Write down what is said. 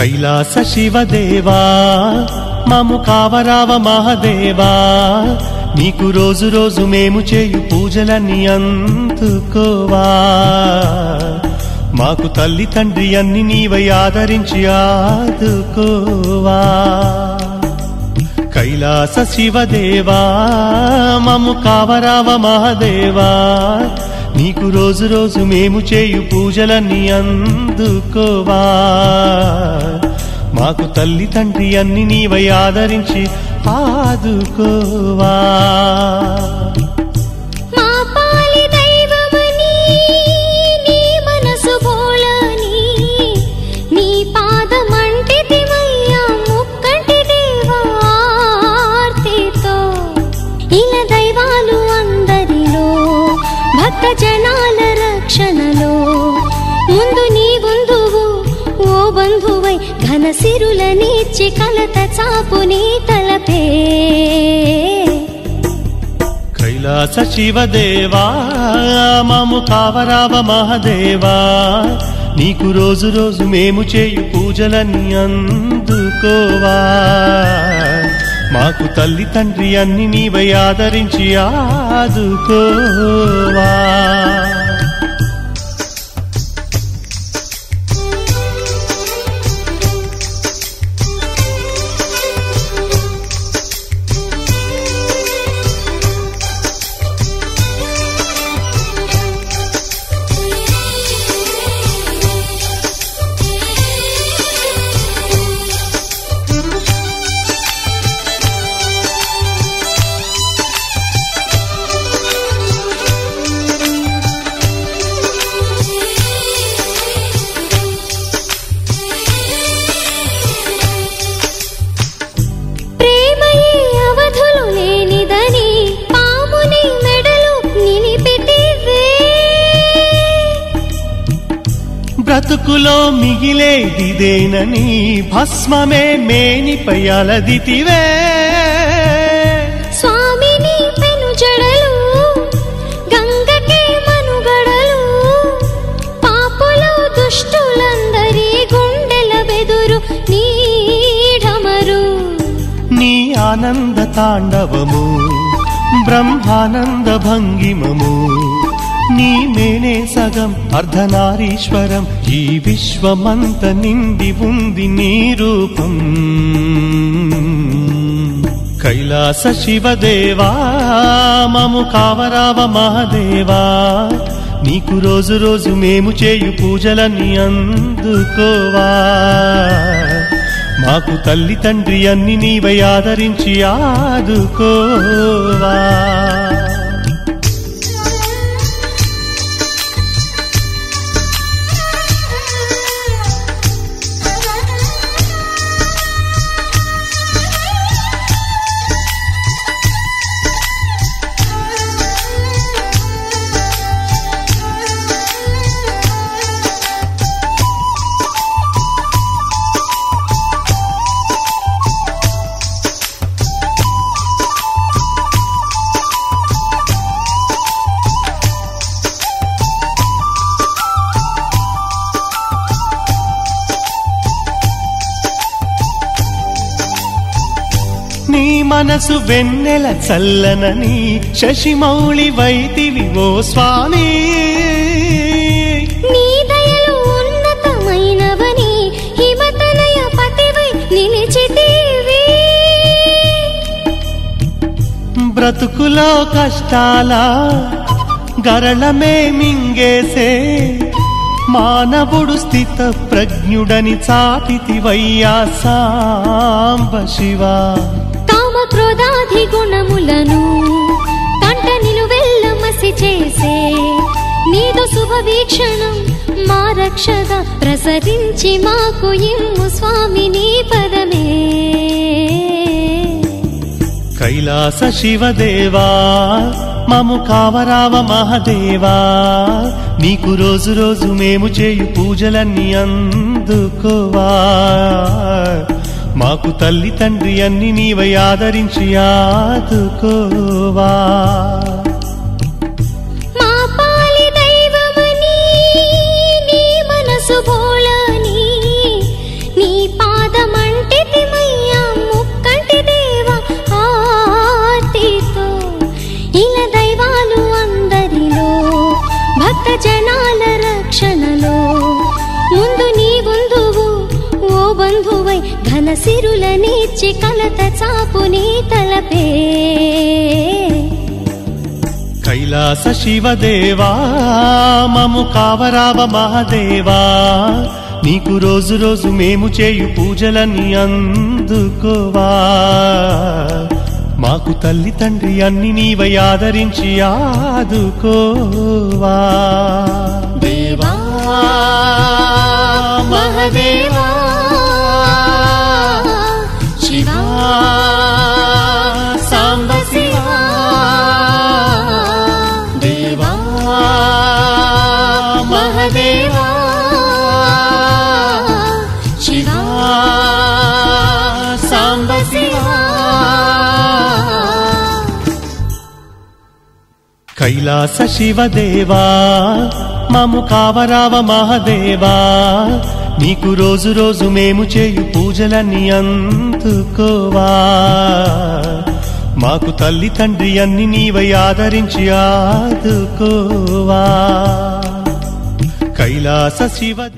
కైలాస శివదేవా మము కావరావ మహాదేవా నీకు రోజు రోజు మేము చేయు పూజలన్నీ అందుకోవా మాకు తల్లి తండ్రి అన్ని నీవై ఆదరించి ఆదుకోవా కైలాస శివదేవా మము కావరావ మహాదేవా నీకు రోజు రోజు మేము చేయు పూజలన్నీ అందుకోవా మాకు తల్లి తండ్రి అన్ని నీవై ఆదరించి ఆదుకోవా మా పాలి దైవమని నీ మనసు బోలని నీ పాదమంటితిమయ్యా ముక్కంటి దేవార్తితో ఇలా దైవాలు అందరిలో భక్త జనాల రక్షణలో ముందు నీ బంధువు ఓ బంధువై ఘన సిరులనిచ్చి కలత చాపు నీ తలపే కైలాస శివదేవా మము కావరావ మహాదేవా నీకు రోజు రోజు మేము చేయు పూజలన్నీ అందుకోవా మాకు తల్లి తండ్రి అన్ని నీవై ఆదరించి ఆదుకోవా బ్రతుకులో మిగిలేదిదేనని భస్మమే మేనిపై అలదితివే స్వామిని పెను జడలు గంగకే మనుగడలు పాపులు దుష్టులందరి గుండెల బెదురు నీడమరు నీ ఆనంద తాండవము బ్రహ్మానంద భంగిమము నీ మేనే సగం అర్ధనారీశ్వరం ఈ విశ్వమంత నిండి ఉంది నీ రూపం కైలాస శివదేవా మము కావరావ మహాదేవా నీకు రోజు రోజు మేము చేయు పూజలన్నీ అందుకోవా మాకు తల్లి తండ్రి అన్ని నీవై ఆదరించి ఆదుకోవా నీ మనసు వెన్నెల చల్లనని శశిమౌళి వైతివి ఓ స్వామి నీ దయలు ఉన్నతమైనవని హిమతనయ పతివై నిలిచితివి బ్రతుకులో కష్టాల గరళమే మింగేసే మానవుడు స్థిత ప్రజ్ఞుడని చాటితివయ్యా సాంబ శివా క్రోధాధి గుణములను కంట నిలువెల్లమసి చేసే నీదు శుభవీక్షణం మా రక్షగా ప్రసరించి మాకు ఇమ్ము స్వామి నీ పదమే కైలాస శివదేవా మము కావరావ మహాదేవా నీకు రోజు రోజు మేము చేయు పూజలన్నీ అందుకోవా మాకు తల్లి తండ్రి అన్ని నీవై ఆదరించి ఆదుకోవా మా పాలి దైవమని నీ మనసు బోలని నీ ఘన సిరులనిచ్చి కలత చాపు నీ తలపే కైలాస శివదేవా మము కావరావ మహాదేవా నీకు రోజు రోజు మేము చేయు పూజలన్నీ అందుకోవా మాకు తల్లి తండ్రి అన్ని నీవై ఆదరించి ఆదుకోవా దేవా మహదేవా శివా సాంబ శివా దేవా మహదేవా శివా సాంబ శివా కైలాస శివదేవా మము కావరావ మహాదేవా నీకు రోజు రోజు మేము చేయు పూజలన్నీ అందుకోవా మాకు తల్లి తండ్రి అన్ని నీవై ఆదరించి ఆదుకోవా కైలాస శివ